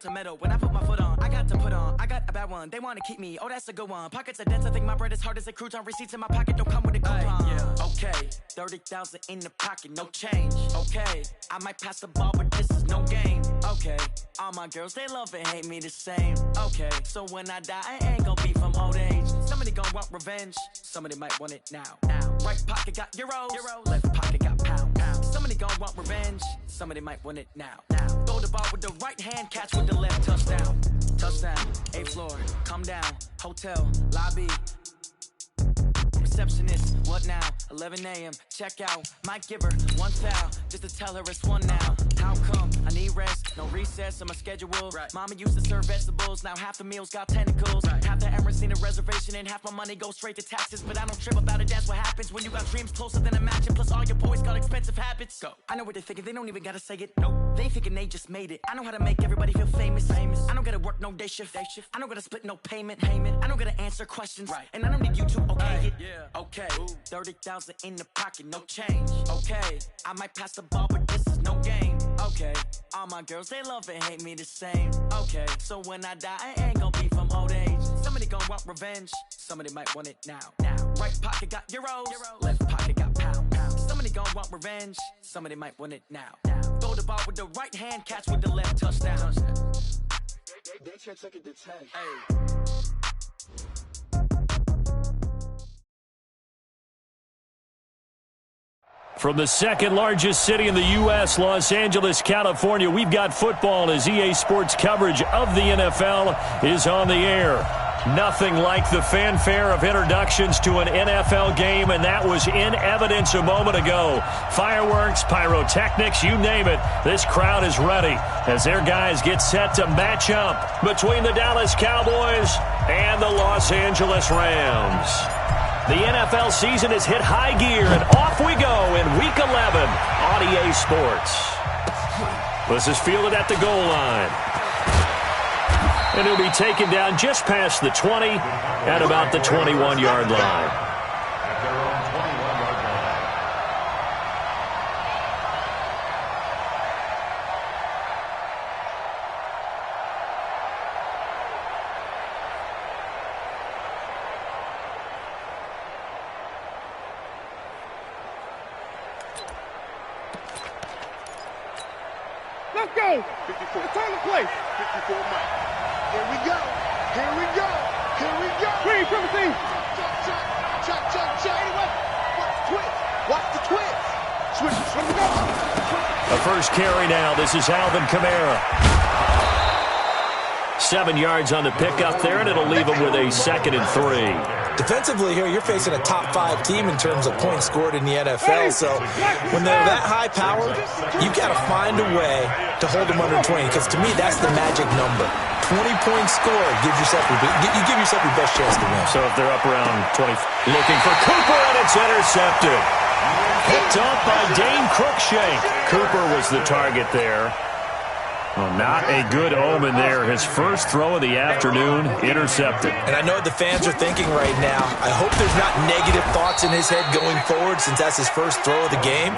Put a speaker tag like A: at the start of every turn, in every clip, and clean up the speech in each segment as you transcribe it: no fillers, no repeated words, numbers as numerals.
A: Tomato, when I put my foot on, I got to put on. I got a bad one, they want to keep me. Oh, that's a good one. Pockets are dense, I think my bread is hard as a crouton. Receipts in my pocket don't come with a coupon. Yeah. Okay, 30,000 in the pocket, no change. Okay, I might pass the ball, but this is no game. Okay, all my girls, they love and hate me the same. Okay, so when I die, I ain't gonna be from old age. Somebody gonna want revenge, somebody might want it now. Right pocket got euros, left pocket got pounds. Somebody gonna want revenge, somebody might want it now. Throw the ball with the right hand, catch with the left, touchdown. Touchdown, 8th floor, come down, hotel, lobby. Receptionist, what now? 11 a.m., check out. Might give her one foul, just to tell her it's one now. How come? I need rest, no recess on my schedule. Right. Mama used to serve vegetables, now half the meals got tentacles. Right. Half the Emirates need a reservation and half my money goes straight to taxes. But I don't trip about it, that's what happens when you got dreams closer than a match. And plus all your boys got expensive habits. Go. I know what they're thinking, they don't even gotta say it. Nope. They thinking they just made it. I know how to make everybody feel famous. I don't gotta work no day shift. I don't gotta split no payment. I don't gotta answer questions. Right. And I don't need you to okay it. Yeah. Okay, 30,000 in the pocket, no change. Okay, I might pass the ball, but this is no game. Okay, all my girls, they love and hate me the same. Okay, so when I die, I ain't gonna be from old age. Somebody gonna want revenge, somebody might want it now. Right pocket got euros, left pocket got pounds. Somebody gonna want revenge, somebody might want it now. Throw the ball with the right hand, catch with the left, touchdown.
B: They check it to 10.
A: Hey.
C: From the second largest city in the U.S., Los Angeles, California, we've got football as EA Sports coverage of the NFL is on the air. Nothing like the fanfare of introductions to an NFL game, and that was in evidence a moment ago. Fireworks, pyrotechnics, you name it. This crowd is ready as their guys get set to match up between the Dallas Cowboys and the Los Angeles Rams. The NFL season has hit high gear, and off we go in Week 11 on EA Sports. This is fielded at the goal line. And he'll be taken down just past the 20 at about the 21-yard line.
B: Let's go. 54. Turn the play. 54 Mike. Here we go. Here we go. Here we go. Green from the team. Check. Anyway, watch the twist. Watch the twist. Switch from the goal.
C: A first carry now. This is Alvin Kamara. 7 yards on the pickup there, and it'll leave him with a 2nd and 3.
D: Defensively here, you're facing a top 5 team in terms of points scored in the NFL. So when they're that high powered, you got to find a way to hold them under 20. Because to me, that's the magic number. 20-point score gives yourself you give yourself your best chance to win.
C: So if they're up around 20, looking for Cooper, and it's intercepted. Picked off by Dane Cruikshank. Cooper was the target there. Well, not a good omen there. His first throw of the afternoon, intercepted.
D: And I know what the fans are thinking right now. I hope there's not negative thoughts in his head going forward since that's his first throw of the game.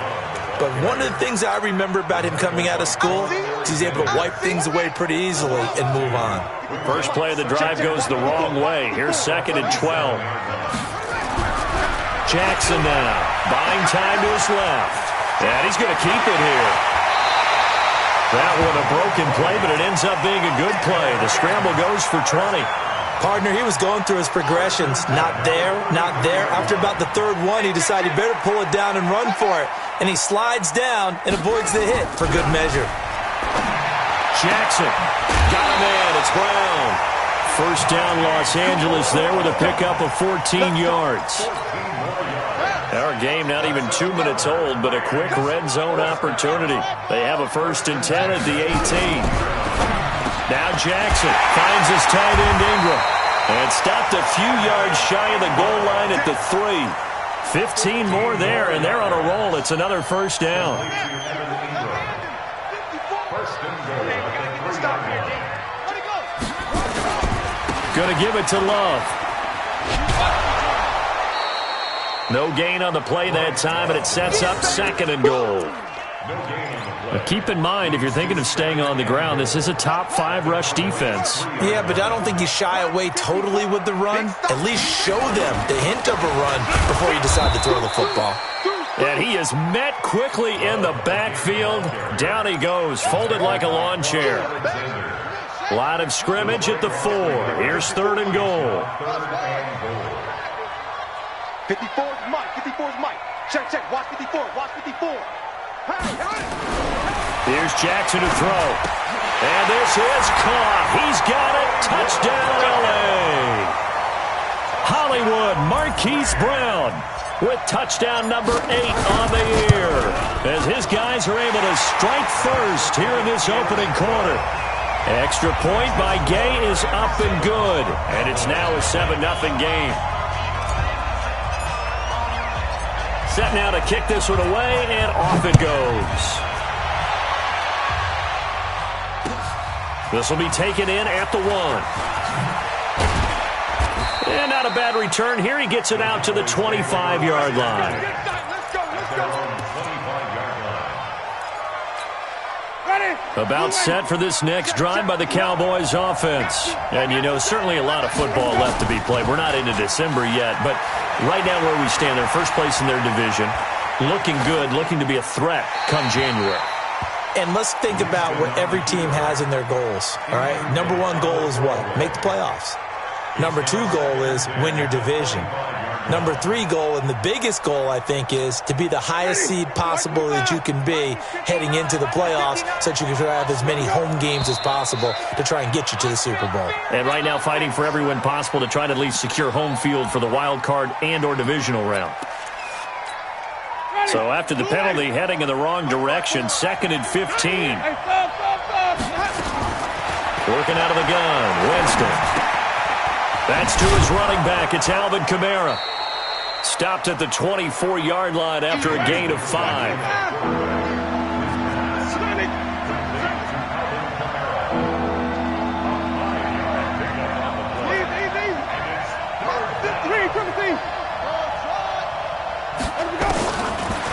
D: But one of the things I remember about him coming out of school is he's able to wipe things away pretty easily and move on.
C: First play of the drive goes the wrong way. Here's 2nd and 12. Jackson now, buying time to his left. And he's going to keep it here. That one a broken play, but it ends up being a good play. The scramble goes for 20.
D: Partner, he was going through his progressions. Not there, not there. After about the 3rd one, he decided he better pull it down and run for it. And he slides down and avoids the hit for good measure.
C: Jackson got a man. It's Brown. First down, Los Angeles there with a pickup of 14 yards. Our game not even 2 minutes old, but a quick red zone opportunity. They have a 1st and 10 at the 18. Now Jackson finds his tight end Ingram. And stopped a few yards shy of the goal line at the 3. 15 more there, and they're on a roll. It's another first down. Going to give it to Love. No gain on the play that time, and it sets up 2nd and goal. But keep in mind, if you're thinking of staying on the ground, this is a top 5 rush defense.
D: Yeah, but I don't think you shy away totally with the run. At least show them the hint of a run before you decide to throw the football.
C: And he is met quickly in the backfield. Down he goes, folded like a lawn chair. Line of scrimmage at the 4. Here's 3rd and goal.
B: 54's Mike. 54's Mike. Check, check. Watch 54. Watch 54.
C: Here's Jackson to throw. And this is caught. He's got it. Touchdown, L.A. Hollywood Marquise Brown with touchdown number 8 on the year, as his guys are able to strike first here in this opening quarter. Extra point by Gay is up and good, and it's now a 7-0 game. Set now to kick this one away, and off it goes. This will be taken in at the 1. And not a bad return here. He gets it out to the 25-yard line. About set for this next drive by the Cowboys offense. And, you know, certainly a lot of football left to be played. We're not into December yet, but right now where we stand, they're first place in their division. Looking good, looking to be a threat come January.
D: And let's think about what every team has in their goals, all right? Number 1 goal is what? Make the playoffs. Number 2 goal is win your division. Number 3 goal, and the biggest goal, I think, is to be the highest seed possible that you can be heading into the playoffs so that you can have as many home games as possible to try and get you to the Super Bowl.
C: And right now fighting for every win possible to try to at least secure home field for the wild card and or divisional round. So after the penalty, heading in the wrong direction, 2nd and 15. Working out of the gun, Winston. That's to his running back. It's Alvin Kamara. Stopped at the 24-yard line after a gain of 5.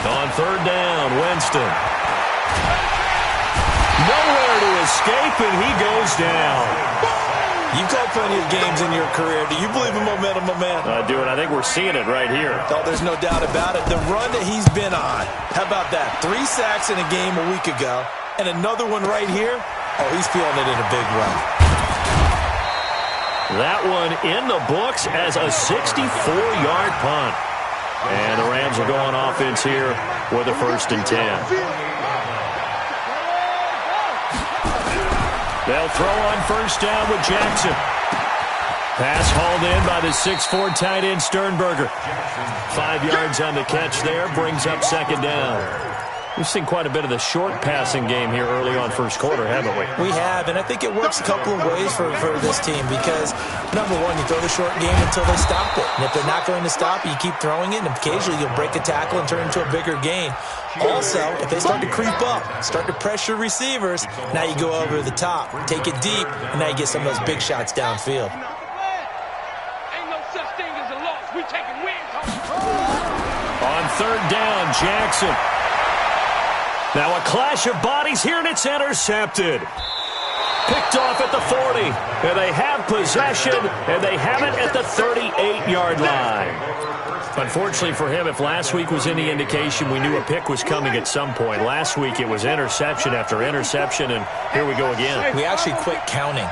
C: On 3rd down, Winston. Nowhere to escape, and he goes down.
D: You've called plenty of games in your career. Do you believe in momentum, my man?
C: I do, and I think we're seeing it right here.
D: Oh, there's no doubt about it. The run that he's been on. How about that? 3 sacks in a game a week ago, and another one right here. Oh, he's feeling it in a big way.
C: That one in the books as a 64-yard punt. And the Rams will go on offense here with a 1st and 10. They'll throw on 1st down with Jackson. Pass hauled in by the 6'4" tight end Sternberger. 5 yards on the catch there, brings up 2nd down. We've seen quite a bit of the short passing game here early on 1st quarter, haven't we?
D: We have, and I think it works a couple of ways for this team because, number 1, you throw the short game until they stop it. And if they're not going to stop it, you keep throwing it, and occasionally you'll break a tackle and turn it into a bigger gain. Also, if they start to creep up, start to pressure receivers, now you go over the top, take it deep, and now you get some of those big shots downfield.
B: Ain't no such thing as a loss. We taking wins.
C: On 3rd down, Jackson. Now a clash of bodies here, and it's intercepted. Picked off at the 40. And they have possession, and they have it at the 38-yard line. Unfortunately for him, if last week was any indication, we knew a pick was coming at some point. Last week it was interception after interception, and here we go again.
D: We actually quit counting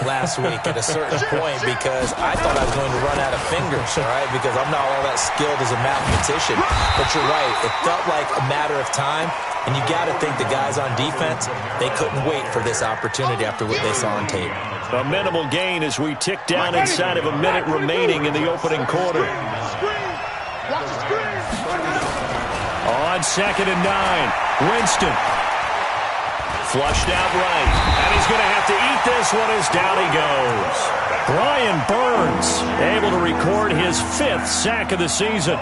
D: last week at a certain point because I thought I was going to run out of fingers, all right, because I'm not all that skilled as a mathematician. But you're right. It felt like a matter of time, and you got to think the guys on defense, they couldn't wait for this opportunity after what they saw on tape.
C: A minimal gain as we tick down inside of a minute remaining in the opening quarter. On 2nd and 9, Winston. Flushed out right. And he's going to have to eat this one as down he goes. Brian Burns able to record his 5th sack of the season.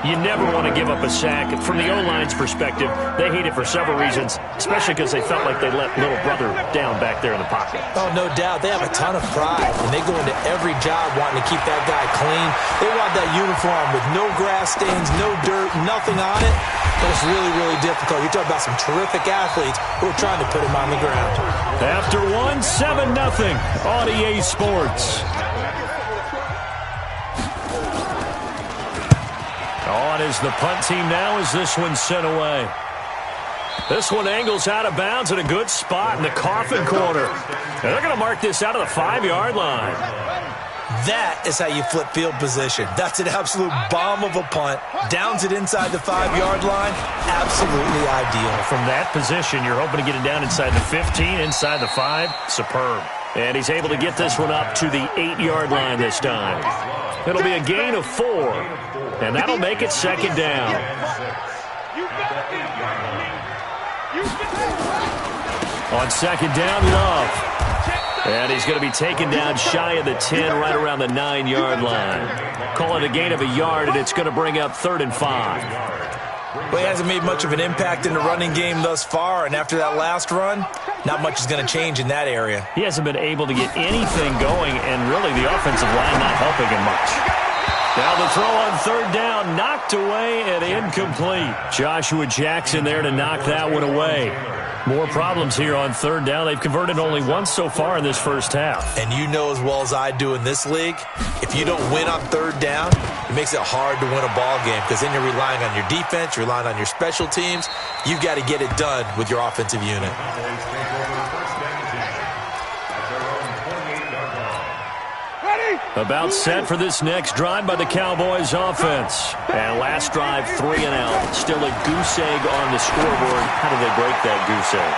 C: You never want to give up a sack. From the O-line's perspective, they hate it for several reasons, especially because they felt like they let little brother down back there in the pocket.
D: Oh, no doubt. They have a ton of pride, and they go into every job wanting to keep that guy clean. They want that uniform with no grass stains, no dirt, nothing on it. But it's really, really difficult. You're talking about some terrific athletes who are trying to put him on the ground.
C: After 7-0 on EA Sports. On is the punt team now as this one's sent away. This one angles out of bounds at a good spot in the coffin corner. And they're going to mark this out of the 5-yard line.
D: That is how you flip field position. That's an absolute bomb of a punt. Downs it inside the 5-yard line. Absolutely ideal.
C: From that position, you're hoping to get it down inside the 15, inside the 5. Superb. And he's able to get this one up to the 8-yard line this time. It'll be a gain of 4. And that'll make it second down. On second down, Love. And he's going to be taken down shy of the 10, right around the 9-yard line. Call it a gain of a yard, and it's going to bring up 3rd and 5.
D: Well, he hasn't made much of an impact in the running game thus far, and after that last run, not much is going to change in that area.
C: He hasn't been able to get anything going, and really the offensive line not helping him much. Now the throw on 3rd down, knocked away and incomplete. Joshua Jackson there to knock that one away. More problems here on 3rd down. They've converted only once so far in this first half.
D: And you know as well as I do in this league, if you don't win on 3rd down, it makes it hard to win a ball game because then you're relying on your defense, you're relying on your special teams. You've got to get it done with your offensive unit.
C: About set for this next drive by the Cowboys offense. And last drive, 3 and out. Still a goose egg on the scoreboard. How do they break that goose egg?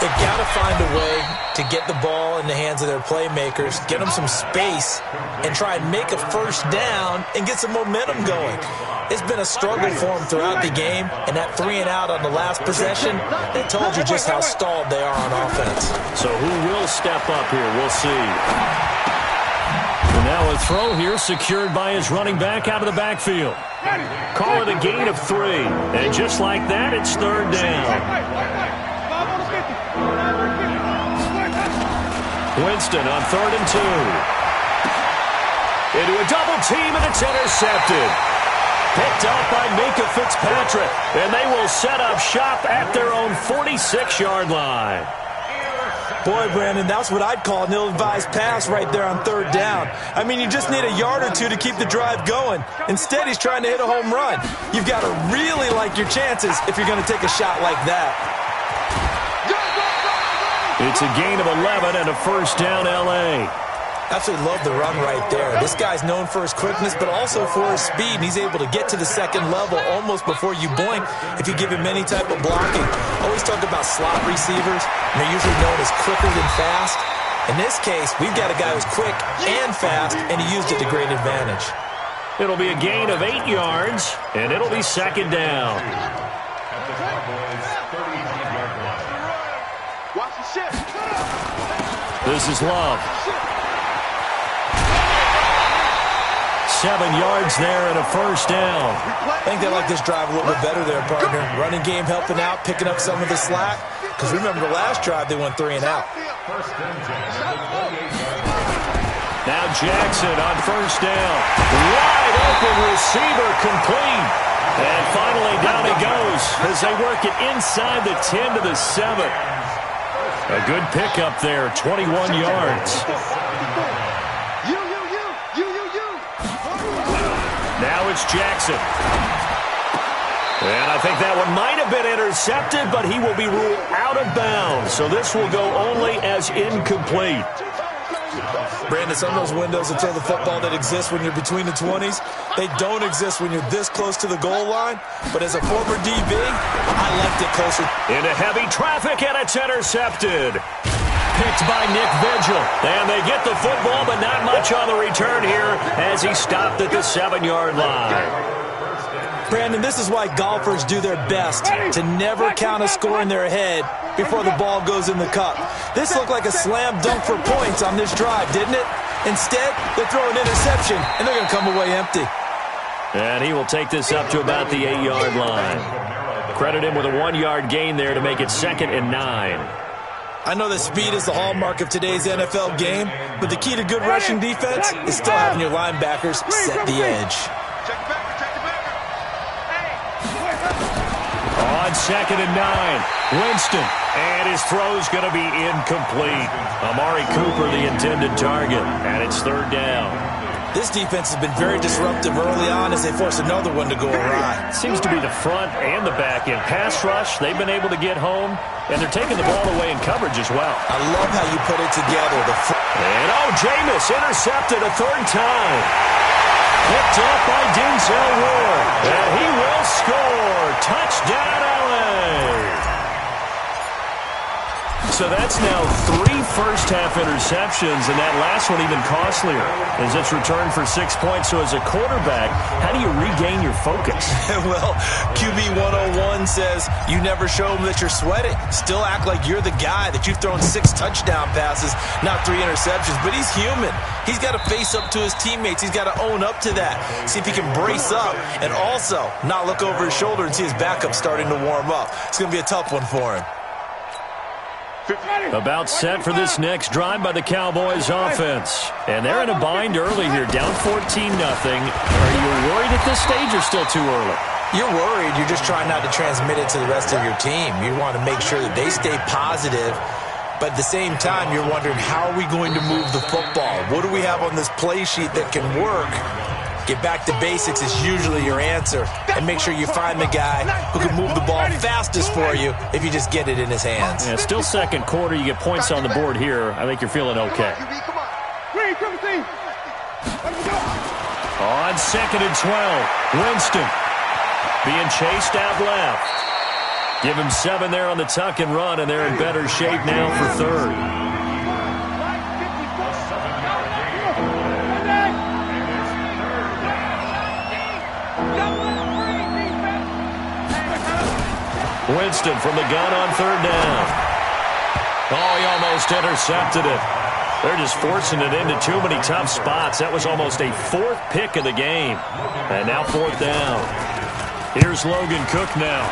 D: They've got to find a way to get the ball in the hands of their playmakers, get them some space, and try and make a first down and get some momentum going. It's been a struggle for them throughout the game, and that 3 and out on the last possession, they told you just how stalled they are on offense.
C: So who will step up here? We'll see. And now a throw here secured by his running back out of the backfield. Call it a gain of 3. And just like that, it's 3rd down. Winston on 3rd and 2. Into a double team, and it's intercepted. Picked up by Minka Fitzpatrick. And they will set up shop at their own 46-yard line.
D: Boy, Brandon, that's what I'd call an ill-advised pass right there on 3rd down. I mean, you just need a yard or two to keep the drive going. Instead, he's trying to hit a home run. You've got to really like your chances if you're going to take a shot like that.
C: It's a gain of 11 and a first down, L.A.
D: Absolutely love the run right there. This guy's known for his quickness, but also for his speed. And he's able to get to the second level almost before you blink if you give him any type of blocking. Always talk about slot receivers, and they're usually known as quicker than fast. In this case, we've got a guy who's quick and fast, and he used it to great advantage.
C: It'll be a gain of 8 yards, and it'll be second down. This is Love. 7 yards there and a first down.
D: I think they like this drive a little bit better there, partner. Running game helping out, picking up some of the slack. Because remember the last drive, they went 3 and out.
C: Now Jackson on first down. Wide open receiver complete. And finally down he goes as they work it inside the 10 to the 7. A good pickup there, 21 yards. Now it's Jackson. And I think that one might have been intercepted, but he will be ruled out of bounds. So this will go only as incomplete.
D: Brandon, some of those windows to throw the football that exist when you're between the 20s, they don't exist when you're this close to the goal line. But as a former DB, I liked it closer.
C: Into heavy traffic, and it's intercepted. Picked by Nick Vigil. And they get the football, but not much on the return here as he stopped at the 7-yard line.
D: Brandon, this is why golfers do their best to never count a score in their head before the ball goes in the cup. This looked like a slam dunk for points on this drive, didn't it? Instead, they throw an interception, and they're going to come away empty.
C: And he will take this up to about the 8-yard line. Credit him with a 1-yard gain there to make it 2nd and 9.
D: I know that speed is the hallmark of today's NFL game, but the key to good rushing defense is still having your linebackers set the edge.
C: On 2nd and 9, Winston. And his throw's going to be incomplete. Amari Cooper, the intended target. And it's 3rd down.
D: This defense has been very disruptive early on as they force another one to go awry.
C: Seems to be the front and the back end. Pass rush, they've been able to get home, and they're taking the ball away in coverage as well.
D: I love how you put it together.
C: And Jameis intercepted a 3rd time. Picked up by Denzel Ward. And he will score. Touchdown, LA. So that's now 3 first-half interceptions, and that last one even costlier as it's returned for 6 points. So as a quarterback, how do you regain your focus?
D: Well, QB 101 says you never show them that you're sweating. Still act like you're the guy, that you've thrown 6 touchdown passes, not 3 interceptions. But he's human. He's got to face up to his teammates. He's got to own up to that. See if he can brace up and also not look over his shoulder and see his backup starting to warm up. It's going to be a tough one for him.
C: About set for this next drive by the Cowboys offense. And they're in a bind early here, down 14-0. Are you worried at this stage or still too early?
D: You're worried. You're just trying not to transmit it to the rest of your team. You want to make sure that they stay positive. But at the same time, you're wondering, how are we going to move the football? What do we have on this play sheet that can work? Get back to basics is usually your answer. And make sure you find the guy who can move the ball fastest for you if you just get it in his hands.
C: Yeah, still second quarter. You get points on the board here. I think you're feeling okay. On 2nd and 12, Winston being chased out left. Give him 7 there on the tuck and run, and they're in better shape now for 3rd. Winston from the gun on 3rd down. Oh, he almost intercepted it. They're just forcing it into too many tough spots. That was almost a 4th pick of the game. And now 4th down. Here's Logan Cook now.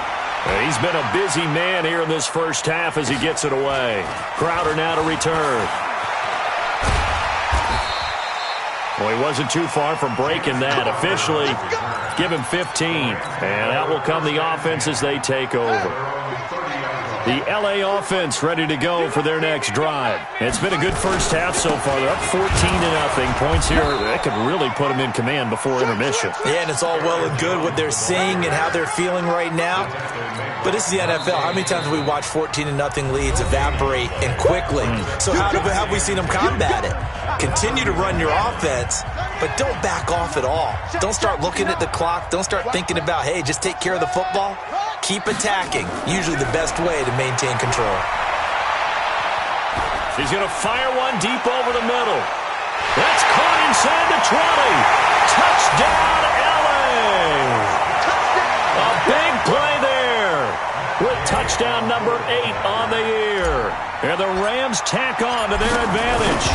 C: He's been a busy man here in this first half as he gets it away. Crowder now to return. Well, he wasn't too far from breaking that. Officially, give him 15. And out will come the offense as they take over. The LA offense ready to go for their next drive. It's been a good first half so far. They're up 14-0. Points here, that could really put them in command before intermission.
D: Yeah, and it's all well and good what they're seeing and how they're feeling right now. But this is the NFL. How many times have we watched 14-0 leads evaporate and quickly? So how have we seen them combat it? Continue to run your offense, but don't back off at all. Don't start looking at the clock. Don't start thinking about, hey, just take care of the football. Keep attacking. Usually the best way to maintain control.
C: He's going to fire one deep over the middle. That's caught inside the 20. Touchdown, LA. A big play there with touchdown number 8 on the year. And the Rams tack on to their advantage.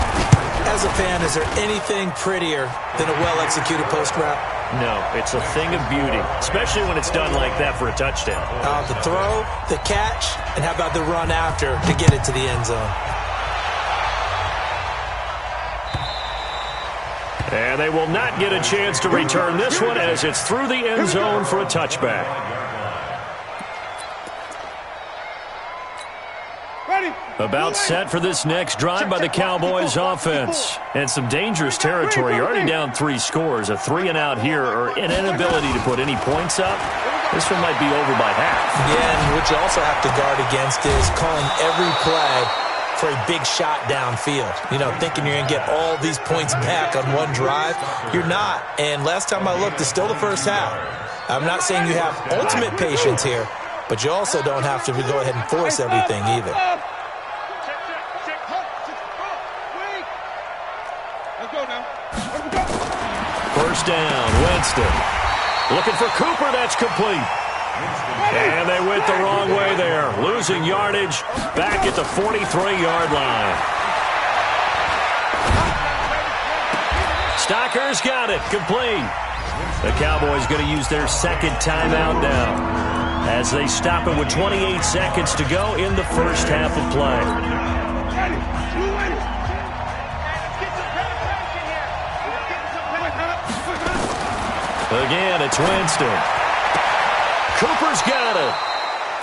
D: As a fan, is there anything prettier than a well-executed post route?
C: No, it's a thing of beauty, especially when it's done like that for a touchdown.
D: The throw, the catch, and how about the run after to get it to the end zone?
C: And they will not get a chance to return this one as it's through the end zone for a touchback. About set for this next drive by the Cowboys offense. And some dangerous territory. You're already down 3 scores. A 3-and-out here or an inability to put any points up. This one might be over by half.
D: Yeah, and what you also have to guard against is calling every play for a big shot downfield. You know, thinking you're going to get all these points back on one drive. You're not. And last time I looked, it's still the first half. I'm not saying you have ultimate patience here, but you also don't have to go ahead and force everything either.
C: First down, Winston. Looking for Cooper, that's complete. And they went the wrong way there. Losing yardage back at the 43-yard line. Stocker's got it, complete. The Cowboys going to use their second timeout now as they stop it with 28 seconds to go in the first half of play. Again, it's Winston. Cooper's got it.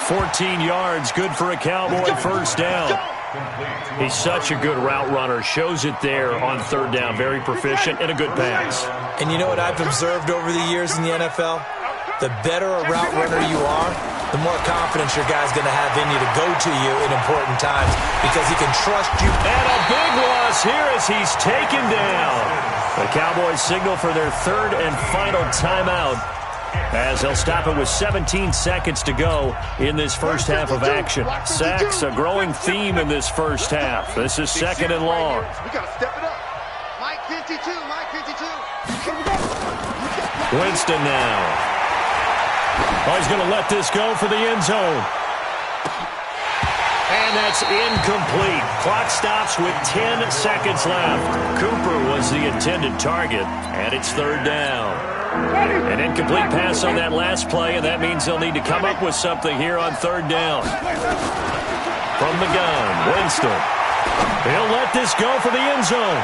C: 14 yards, good for a Cowboy first down. He's such a good route runner. Shows it there on third down. Very proficient and a good pass.
D: And you know what I've observed over the years in the NFL? The better a route runner you are, the more confidence your guy's going to have in you to go to you in important times because he can trust you.
C: And a big loss here as he's taken down. The Cowboys signal for their third and final timeout as they'll stop it with 17 seconds to go in this first half of action. Sacks, a growing theme in this first half. This is second and long.
B: We got to step it up. Mike 52, Mike 52.
C: Winston now. Oh, he's going to let this go for the end zone. And that's incomplete. Clock stops with 10 seconds left. Cooper was the intended target, and it's third down. An incomplete pass on that last play, and that means they'll need to come up with something here on third down. From the gun, Winston. He'll let this go for the end zone.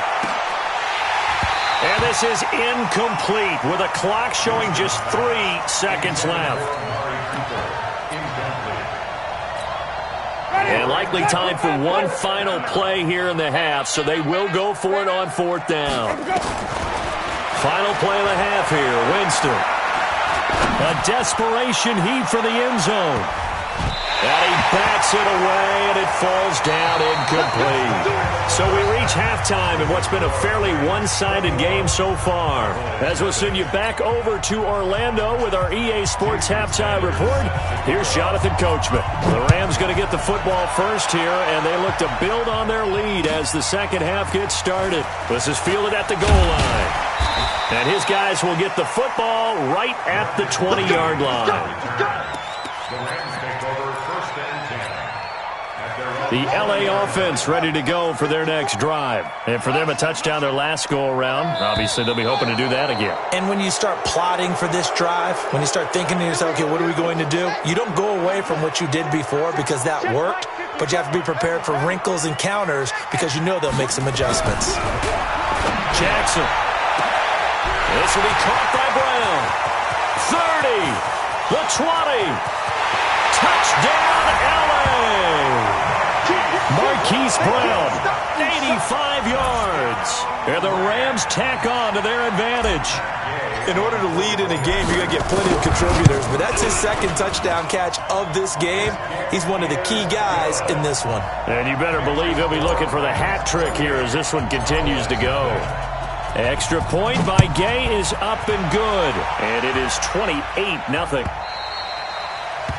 C: And this is incomplete with a clock showing just 3 seconds left. And likely time for one final play here in the half, so they will go for it on fourth down. Final play of the half here, Winston. A desperation heave for the end zone. And he backs it away, and it falls down incomplete. So we reach halftime in what's been a fairly one-sided game so far. As we'll send you back over to Orlando with our EA Sports Halftime Report, here's Jonathan Coachman. The Rams going to get the football first here, and they look to build on their lead as the second half gets started. This is fielded at the goal line. And his guys will get the football right at the 20-yard line. The LA offense ready to go for their next drive. And for them, a touchdown their last go-around. Obviously, they'll be hoping to do that again.
D: And when you start plotting for this drive, when you start thinking to yourself, okay, what are we going to do? You don't go away from what you did before because that worked, but you have to be prepared for wrinkles and counters because you know they'll make some adjustments.
C: Jackson. This will be caught by Brown. 30. The 20. Touchdown, LA. Marquise Brown, 85 yards. And the Rams tack on to their advantage.
D: In order to lead in a game, you're going to get plenty of contributors, but that's his second touchdown catch of this game. He's one of the key guys in this one.
C: And you better believe he'll be looking for the hat trick here as this one continues to go. Extra point by Gay is up and good. And it is 28-0.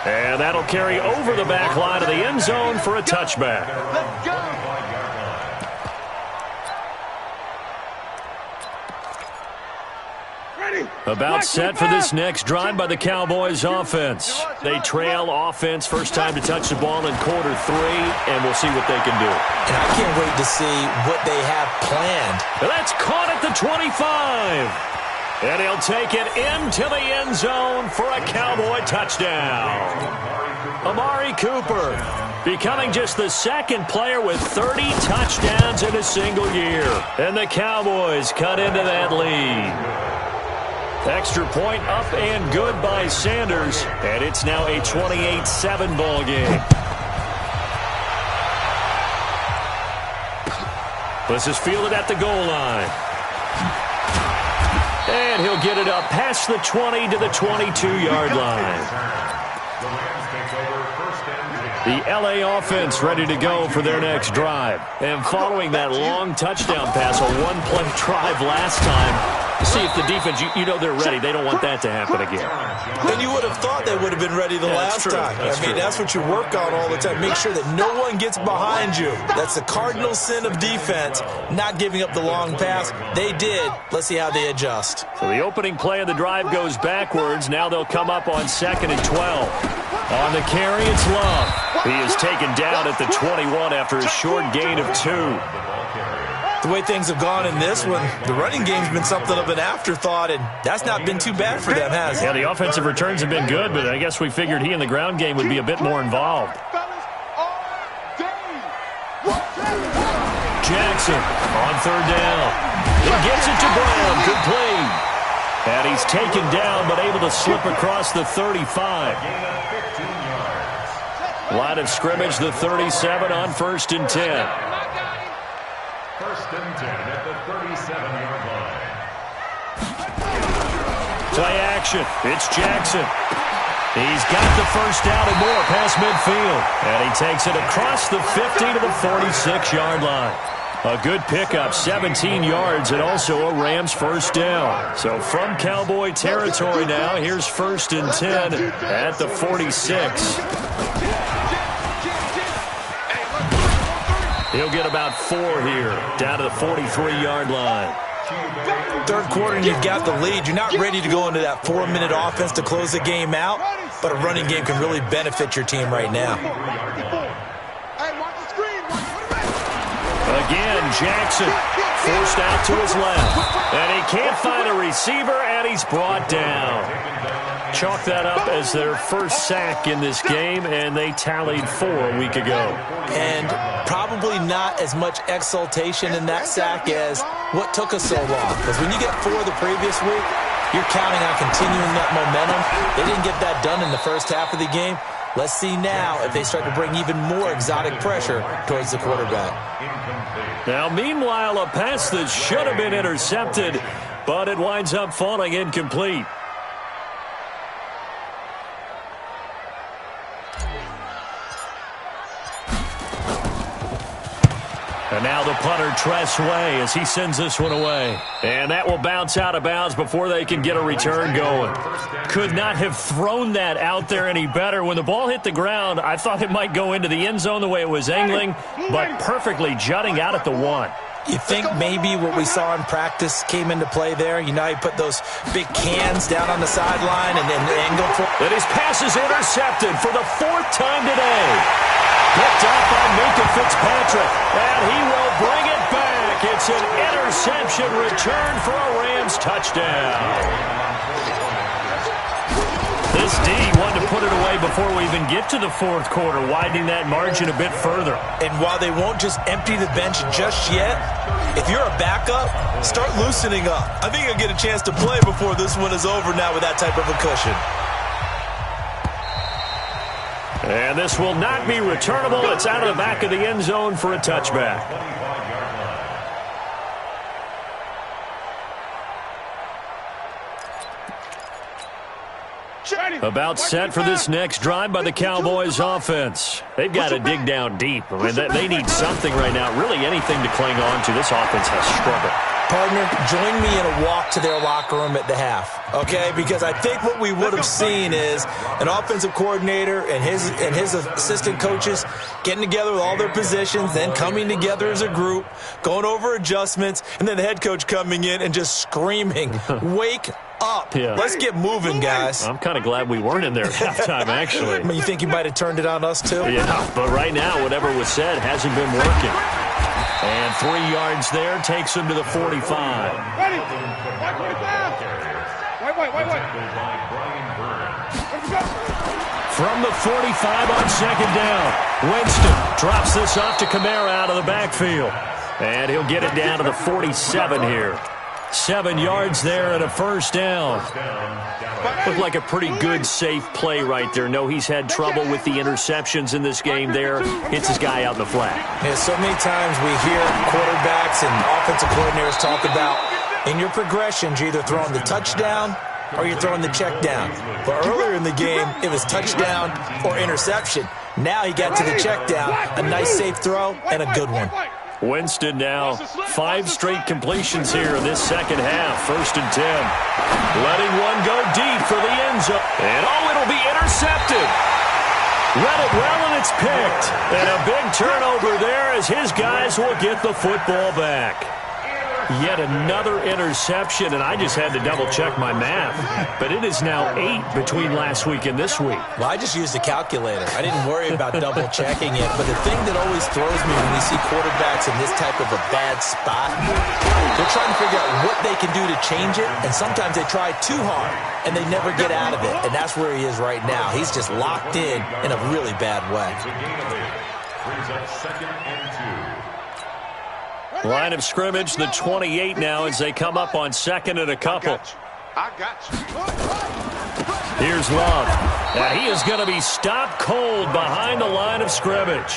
C: And that'll carry over the back line of the end zone for a touchback.
B: Let's go.
C: About set for this next drive by the Cowboys offense. They trail offense first time to touch the ball in quarter 3, and we'll see what they can do.
D: And I can't wait to see what they have planned.
C: That's caught at the 25. And he'll take it into the end zone for a Cowboy touchdown. Amari Cooper becoming just the second player with 30 touchdowns in a single year. And the Cowboys cut into that lead. Extra point up and good by Sanders. And it's now a 28-7 ball game. This is fielded at the goal line. And he'll get it up past the 20 to the 22-yard line. The LA offense ready to go for their next drive. And following that long touchdown pass, a one-play drive last time, to see if the defense, you know they're ready. They don't want that to happen again.
D: And you would have thought they would have been ready the last time. That's what you work on all the time. Make sure that no one gets behind you. That's the cardinal sin of defense, not giving up the long pass. They did. Let's see how they adjust.
C: So the opening play of the drive goes backwards. Now they'll come up on 2nd and 12. On the carry, it's Love. He is taken down at the 21 after a short gain of 2.
D: The way things have gone in this one, the running game's been something of an afterthought, and that's not been too bad for them, has it?
C: Yeah, the offensive returns have been good, but I guess we figured he in the ground game would be a bit more involved. Jackson on third down. He gets it to Brown. Good play. And he's taken down, but able to slip across the 35. Line of scrimmage, the 37 on 1st and 10.
E: 1st and 10 at the 37-yard line.
C: Play action. It's Jackson. He's got the first down and more past midfield. And he takes it across the 50 to the 46-yard line. A good pickup, 17 yards, and also a Rams first down. So from Cowboy territory now, here's 1st and 10 at the 46. He'll get about 4 here, down to the 43-yard line.
D: Third quarter, and you've got the lead. You're not ready to go into that 4-minute offense to close the game out, but a running game can really benefit your team right now.
C: Again, Jackson forced out to his left. And he can't find a receiver, and he's brought down. Chalk that up as their first sack in this game, and they tallied 4 a week ago.
D: And probably not as much exultation in that sack as what took us so long. Because when you get 4 the previous week, you're counting on continuing that momentum. They didn't get that done in the first half of the game. Let's see now if they start to bring even more exotic pressure towards the quarterback.
C: Now, meanwhile, a pass that should have been intercepted, but it winds up falling incomplete. And now the punter, Tress Way, as he sends this one away. And that will bounce out of bounds before they can get a return going. Could not have thrown that out there any better. When the ball hit the ground, I thought it might go into the end zone the way it was angling, but perfectly jutting out at the 1.
D: You think maybe what we saw in practice came into play there? You know, he put those big cans down on the sideline and then angle for.
C: And his pass is intercepted for the 4th time today. Picked up by Minka Fitzpatrick, and he will bring it back. It's an interception return for a Rams touchdown. This D wanted to put it away before we even get to the 4th quarter, widening that margin a bit further.
D: And while they won't just empty the bench just yet, if you're a backup, start loosening up. I think you'll get a chance to play before this one is over now with that type of a cushion.
C: And this will not be returnable. It's out of the back of the end zone for a touchback. About set for this next drive by the Cowboys offense. They've got to dig down deep. I mean, they need something right now, really anything to cling on to. This offense has struggled.
D: Partner, join me in a walk to their locker room at the half, okay? Because I think what we would have seen is an offensive coordinator and his assistant coaches getting together with all their positions, then coming together as a group, going over adjustments, and then the head coach coming in and just screaming, wake up.
C: Yeah.
D: Let's get moving, guys.
C: I'm kind of glad we weren't in there at halftime, actually.
D: I mean, you think he might have turned it on us, too?
C: Yeah, but right now, whatever was said hasn't been working. And 3 yards there takes him to the 45.
B: Ready. Wait.
C: From the 45 on 2nd down, Winston drops this off to Kamara out of the backfield. And he'll get it down to the 47 here. 7 yards there and a first down. Looked like a pretty good, safe play right there. No, he's had trouble with the interceptions in this game there. Hits his guy out in the flat.
D: Yeah, so many times we hear quarterbacks and offensive coordinators talk about in your progressions, you're either throwing the touchdown or you're throwing the check down. But earlier in the game, it was touchdown or interception. Now he got to the check down, a nice safe throw, and a good one.
C: Winston now 5 straight completions here in this second half. 1st and 10. Letting one go deep for the end zone. And it'll be intercepted. Read it well, and it's picked. And a big turnover there as his guys will get the football back. Yet another interception, and I just had to double-check my math. But it is now 8 between last week and this week.
D: Well, I just used a calculator. I didn't worry about double-checking it. But the thing that always throws me when we see quarterbacks in this type of a bad spot, they're trying to figure out what they can do to change it, and sometimes they try too hard, and they never get out of it. And that's where he is right now. He's just locked in a really bad way.
E: Brings up 2nd and 2.
C: Line of scrimmage, the 28 now as they come up on 2nd and a couple.
B: I got you.
C: Here's Love. And he is going to be stopped cold behind the line of scrimmage.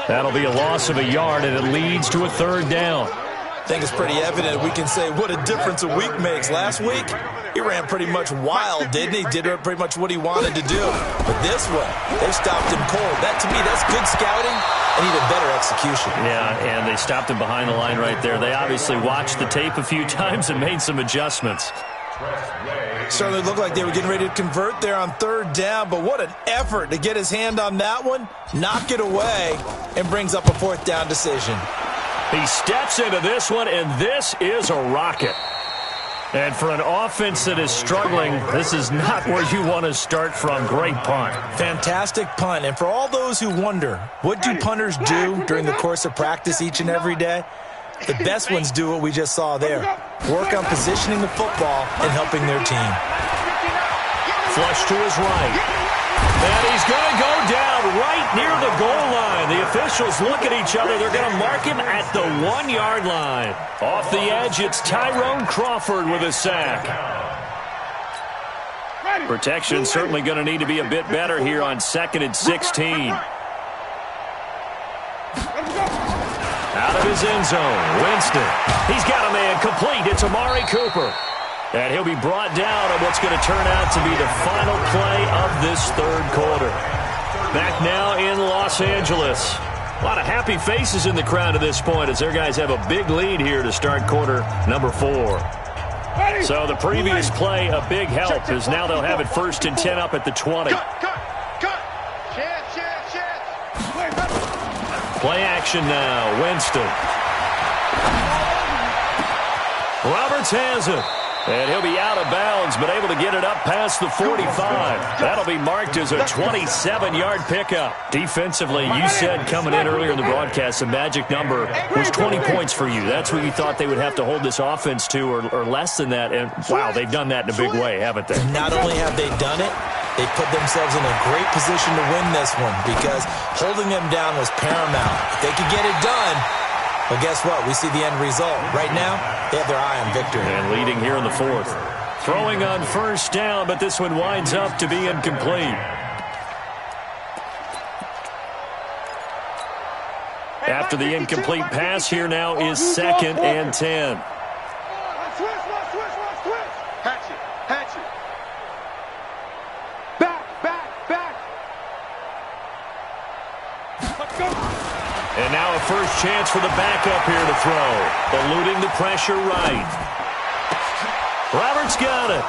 C: That'll be a loss of a yard, and it leads to a 3rd down.
D: I think it's pretty evident we can say what a difference a week makes. Last week, he ran pretty much wild, didn't he? Did pretty much what he wanted to do. But this one, they stopped him cold. That, to me, that's good scouting and even better execution.
C: Yeah, and they stopped him behind the line right there. They obviously watched the tape a few times and made some adjustments.
D: Certainly looked like they were getting ready to convert there on 3rd down, but what an effort to get his hand on that one, knock it away, and brings up a 4th down decision.
C: He steps into this one, and this is a rocket. And for an offense that is struggling, this is not where you want to start from. Great punt.
D: Fantastic punt. And for all those who wonder, what do punters do during the course of practice each and every day? The best ones do what we just saw there. Work on positioning the football and helping their team.
C: Flush to his right. And he's going to go down right near the goal line. The officials look at each other. They're going to mark him at the 1-yard line. Off the edge, it's Tyrone Crawford with a sack. Protection certainly going to need to be a bit better here on 2nd and 16. Out of his end zone, Winston. He's got a man complete. It's Amari Cooper. And he'll be brought down on what's going to turn out to be the final play of this 3rd quarter. Back now in Los Angeles. A lot of happy faces in the crowd at this point as their guys have a big lead here to start quarter number 4. So the previous play, a big help, as now they'll have it 1st and 10 up at the 20. Play action now, Winston. Roberts has it. And he'll be out of bounds, but able to get it up past the 45. That'll be marked as a 27-yard pickup. Defensively, you said coming in earlier in the broadcast, the magic number was 20 points for you. That's what you thought they would have to hold this offense to, or less than that. And, wow, they've done that in a big way, haven't they?
D: Not only have they done it, they put themselves in a great position to win this one because holding them down was paramount. If they could get it done, well, guess what? We see the end result. Right now, they have their eye on victory.
C: And leading here in the 4th. Throwing on 1st down, but this one winds up to be incomplete. After the incomplete pass, here now is 2nd and 10.
B: Hatch it. Back. Let's go.
C: And now a first chance for the backup here to throw. Eluding the pressure right. Roberts got it.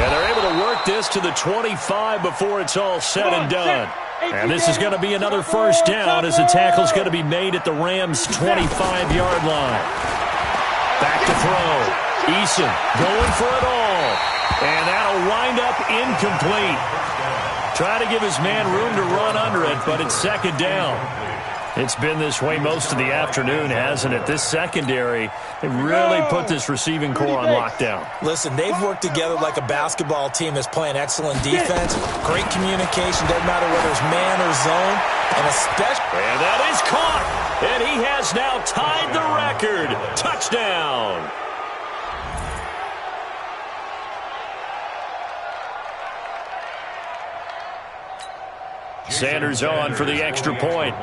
C: And they're able to work this to the 25 before it's all said and done. And this is going to be another 1st down as the tackle's going to be made at the Rams' 25-yard line. Back to throw. Eason going for it all. And that'll wind up incomplete. Try to give his man room to run under it, but it's 2nd down. It's been this way most of the afternoon, hasn't it? This secondary, they really put this receiving core on lockdown.
D: Listen, they've worked together like a basketball team that's playing excellent defense, great communication, doesn't matter whether it's man or zone, and especially...
C: And that is caught, and he has now tied the record. Touchdown. Sanders on for the extra point.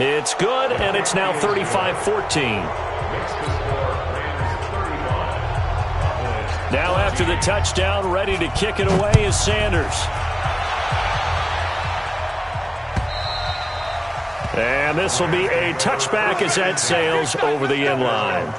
C: It's good, and it's now 35-14. Now after the touchdown, ready to kick it away is Sanders. And this will be a touchback as that sails over the end line.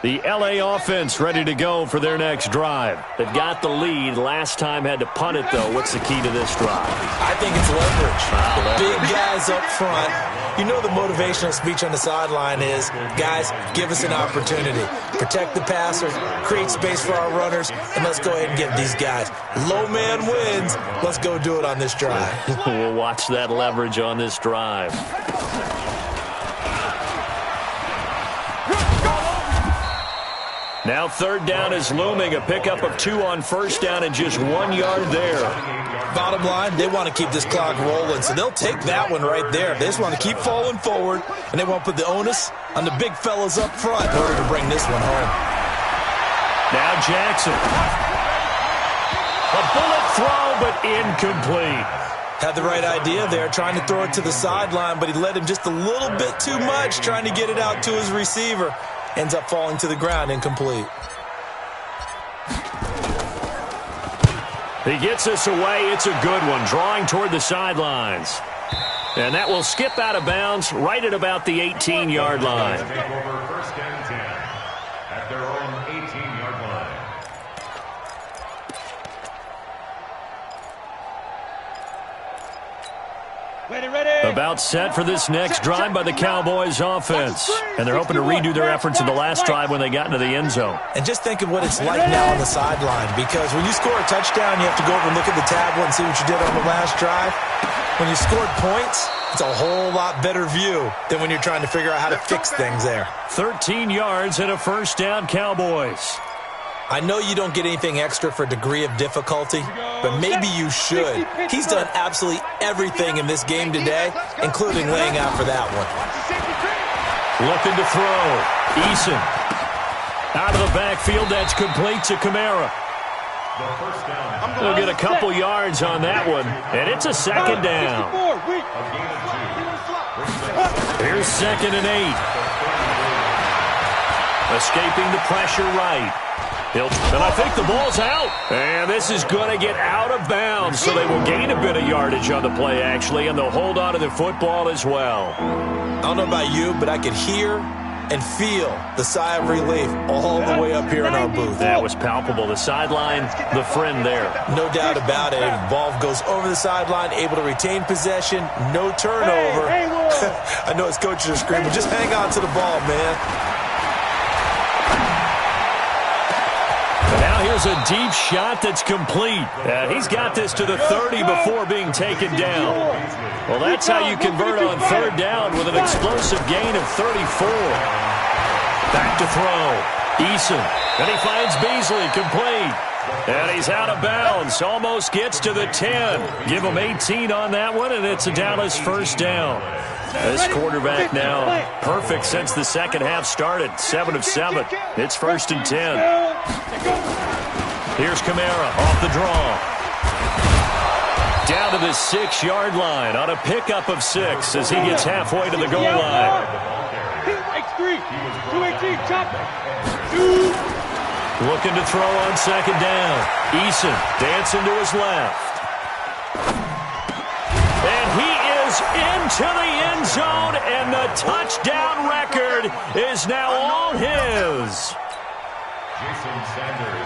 C: The L.A. offense ready to go for their next drive. They've got the lead. Last time had to punt it, though. What's the key to this drive?
D: I think it's leverage. The big guys up front. You know the motivational speech on the sideline is, guys, give us an opportunity. Protect the passer, create space for our runners, and let's go ahead and get these guys. Low man wins. Let's go do it on this drive.
C: We'll watch that leverage on this drive. Now third down is looming. A pickup of 2 on first down and just 1 yard there.
D: Bottom line, they want to keep this clock rolling, so they'll take that one right there. They just want to keep falling forward, and they won't put the onus on the big fellas up front in order to bring this one home.
C: Now Jackson. A bullet throw, but incomplete.
D: Had the right idea there, trying to throw it to the sideline, but he led him just a little bit too much, trying to get it out to his receiver. Ends up falling to the ground, incomplete.
C: He gets us away. It's a good one, drawing toward the sidelines. And that will skip out of bounds right at about the 18-yard line.
E: Take over first and 10 at their own 18-yard line.
C: About set for this next drive by the Cowboys offense. And they're hoping to redo their efforts in the last drive when they got into the end zone.
D: And just think of what it's like now on the sideline, because when you score a touchdown, you have to go over and look at the tablet and see what you did on the last drive. When you scored points, it's a whole lot better view than when you're trying to figure out how to fix things there.
C: 13 yards and a first down, Cowboys.
D: I know you don't get anything extra for degree of difficulty, but maybe you should. He's done absolutely everything in this game today, including laying out for that one.
C: Looking to throw. Eason. Out of the backfield, that's complete to Kamara. They'll get a couple yards on that one, and it's a second down. Here's 2nd and 8. Escaping the pressure right. And I think the ball's out. And this is going to get out of bounds, so they will gain a bit of yardage on the play, actually, and they'll hold on to the football as well.
D: I don't know about you, but I could hear and feel the sigh of relief all the way up here in our booth.
C: That was palpable. The sideline, the friend there.
D: No doubt about it. Ball goes over the sideline, able to retain possession, no turnover. I know his coaches are screaming, just hang on to the ball, man.
C: Now here's a deep shot that's complete. He's got this to the 30 before being taken down. Well, that's how you convert on third down with an explosive gain of 34. Back to throw. Eason. And he finds Beasley complete. And he's out of bounds. Almost gets to the 10. Give him 18 on that one, and it's a Dallas first down. This quarterback now perfect since the second half started. 7 of 7. It's 1st and 10. Here's Kamara off the draw. Down to the 6-yard line on a pickup of 6 as he gets halfway to the goal line. Looking to throw on 2nd down. Eason dancing to his left. And he is into the end zone, and the touchdown record is now all his.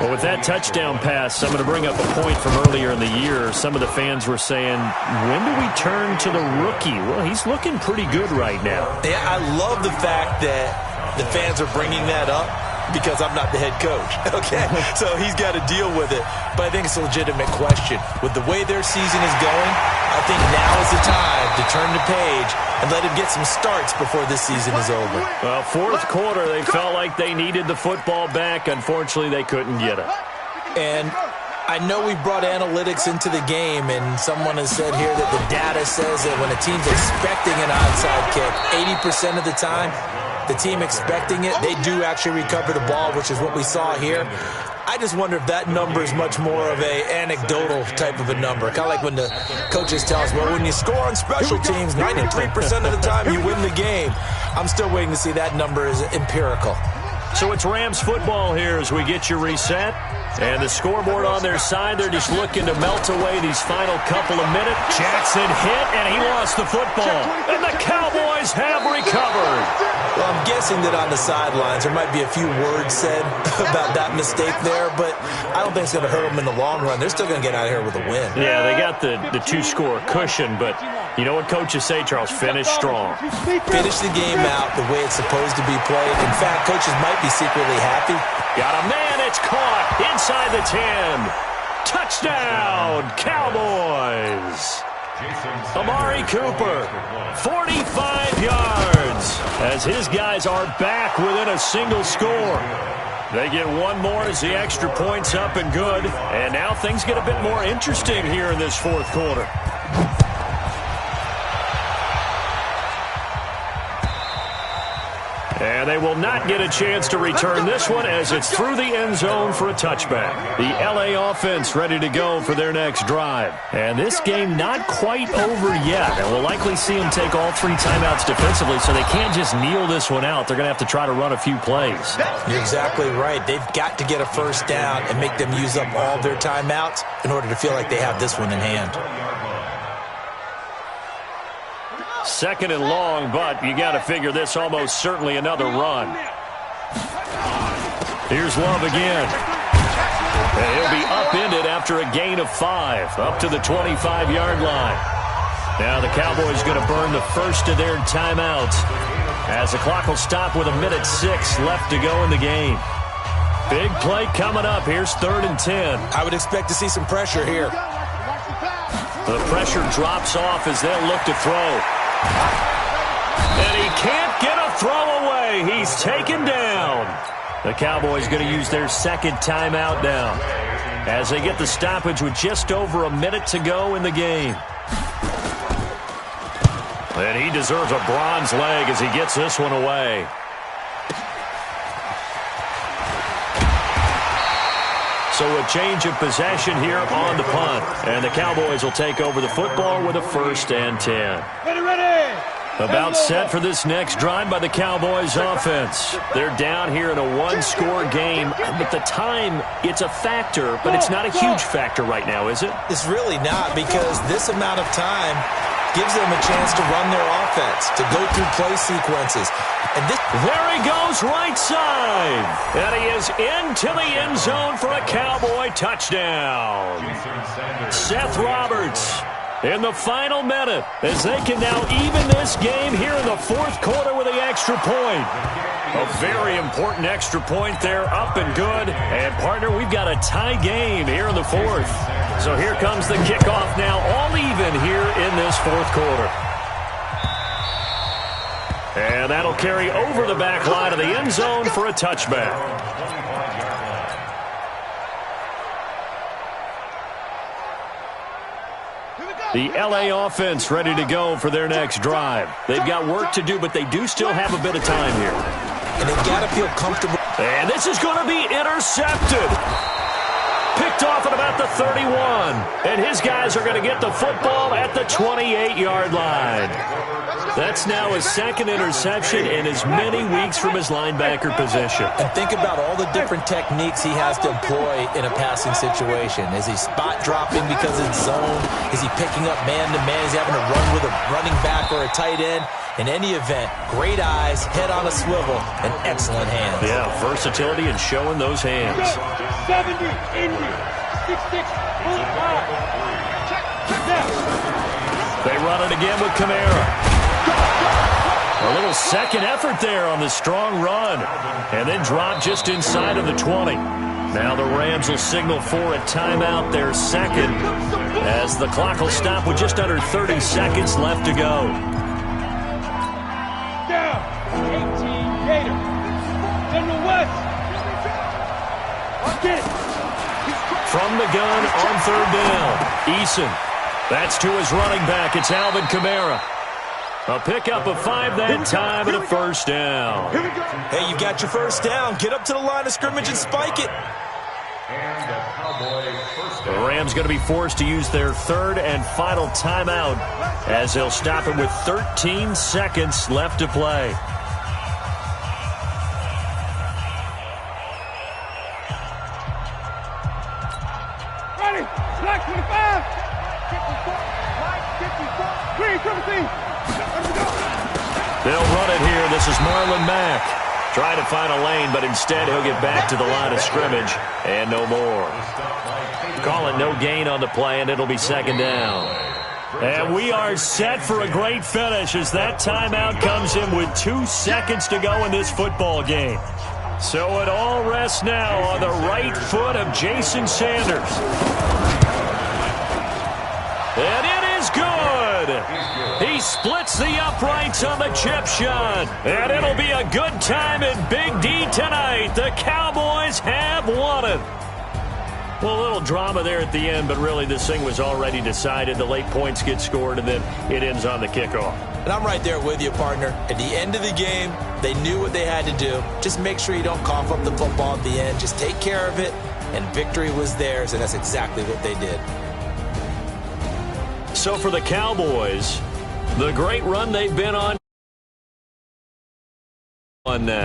C: Well, with that touchdown pass, I'm going to bring up a point from earlier in the year. Some of the fans were saying, when do we turn to the rookie? Well, he's looking pretty good right now.
D: Yeah, I love the fact that the fans are bringing that up because I'm not the head coach, okay? So he's got to deal with it. But I think it's a legitimate question. With the way their season is going, I think now is the time to turn the page and let him get some starts before this season is over.
C: Well, 4th quarter, they felt like they needed the football back. Unfortunately, they couldn't get it.
D: And I know we brought analytics into the game, and someone has said here that the data says that when a team's expecting an onside kick, 80% of the time, the team expecting it, they do actually recover the ball, which is what we saw here. I just wonder if that number is much more of a anecdotal type of a number. Kind of like when the coaches tell us, well, when you score on special teams, 93% of the time you win the game. I'm still waiting to see that number is empirical.
C: So it's Rams football here as we get you reset. And the scoreboard on their side, they're just looking to melt away these final couple of minutes. Jackson hit, and he lost the football. And the Cowboys have recovered.
D: Well, I'm guessing that on the sidelines there might be a few words said about that mistake there, but I don't think it's going to hurt them in the long run. They're still going to get out of here with a win.
C: Yeah, they got the two-score cushion, but you know what coaches say, Charles? Finish strong.
D: Finish the game out the way it's supposed to be played. In fact, coaches might be secretly happy.
C: Got a man, it's caught inside the 10. Touchdown, Cowboys! Amari Cooper, 45 yards, as his guys are back within a single score. They get one more as the extra point's up and good, and now things get a bit more interesting here in this fourth quarter. And they will not get a chance to return this one as it's through the end zone for a touchback. The LA offense ready to go for their next drive. And this game not quite over yet. And we'll likely see them take all three timeouts defensively, so they can't just kneel this one out. They're going to have to try to run a few plays.
D: You're exactly right. They've got to get a first down and make them use up all their timeouts in order to feel like they have this one in hand.
C: Second and long, but you got to figure this almost certainly another run. Here's Love again. And he'll be upended after a gain of 5, up to the 25-yard line. Now the Cowboys going to burn the first of their timeouts as the clock will stop with 1:06 left to go in the game. Big play coming up. Here's 3rd and 10.
D: I would expect to see some pressure here.
C: The pressure drops off as they'll look to throw. And he can't get a throw away. He's taken down. The Cowboys going to use their second timeout now as they get the stoppage with just over a minute to go in the game. And he deserves a bronze leg as he gets this one away. So a change of possession here on the punt. And the Cowboys will take over the football with a 1st and 10. About set for this next drive by the Cowboys offense. They're down here in a one-score game. But the time, it's a factor, but it's not a huge factor right now, is it?
D: It's really not, because this amount of time gives them a chance to run their offense, to go through play sequences. And
C: there he goes right side. And he is into the end zone for a Cowboy touchdown. Seth Roberts in the final minute as they can now even this game here in the fourth quarter with the extra point. A very important extra point there, up and good. And, partner, we've got a tie game here in the fourth. So here comes the kickoff now, all even here in this fourth quarter. And that'll carry over the back line of the end zone for a touchback. The LA offense ready to go for their next drive. They've got work to do, but they do still have a bit of time here.
D: And they've got to feel comfortable.
C: And this is going to be intercepted. Picked off at about the 31. And his guys are going to get the football at the 28-yard line. That's now his second interception in as many weeks from his linebacker position.
D: And think about all the different techniques he has to employ in a passing situation. Is he spot dropping because it's zone? Is he picking up man-to-man? Is he having to run with a running back or a tight end? In any event, great eyes, head on a swivel, and excellent hands.
C: Yeah, versatility and showing those hands.
B: 70, Indy, 6'6", 5.
C: They run it again with Kamara. A little second effort there on the strong run. And then drop just inside of the 20. Now the Rams will signal for a timeout, their second, as the clock will stop with just under 30 seconds left to go.
B: Down, 18 Gator. General West. Get it.
C: From the gun on 3rd down. Eason. That's to his running back. It's Alvin Kamara. A pickup of 5 that time and a first down.
D: Hey, you got your first down. Get up to the line of scrimmage and spike it.
C: The Rams going to be forced to use their third and final timeout as they'll stop it with 13 seconds left to play.
B: Ready. Black 25. 54. Green 17.
C: They'll run it here, the This is Marlon Mack. Trying to find a lane, but instead he'll get back to the line of scrimmage. And no more. Call it no gain on the play, and it'll be second down. And we are set for a great finish as that timeout comes in with 2 seconds to go in this football game. So it all rests now on the right foot of Jason Sanders. And it is good. He splits the uprights on the chip shot. And it'll be a good time in Big D tonight. The Cowboys have won it. Well, a little drama there at the end, but really this thing was already decided. The late points get scored, and then it ends on the kickoff.
D: And I'm right there with you, partner. At the end of the game, they knew what they had to do. Just make sure you don't cough up the football at the end. Just take care of it, and victory was theirs, and that's exactly what they did.
C: So for the Cowboys, the great run they've been on now.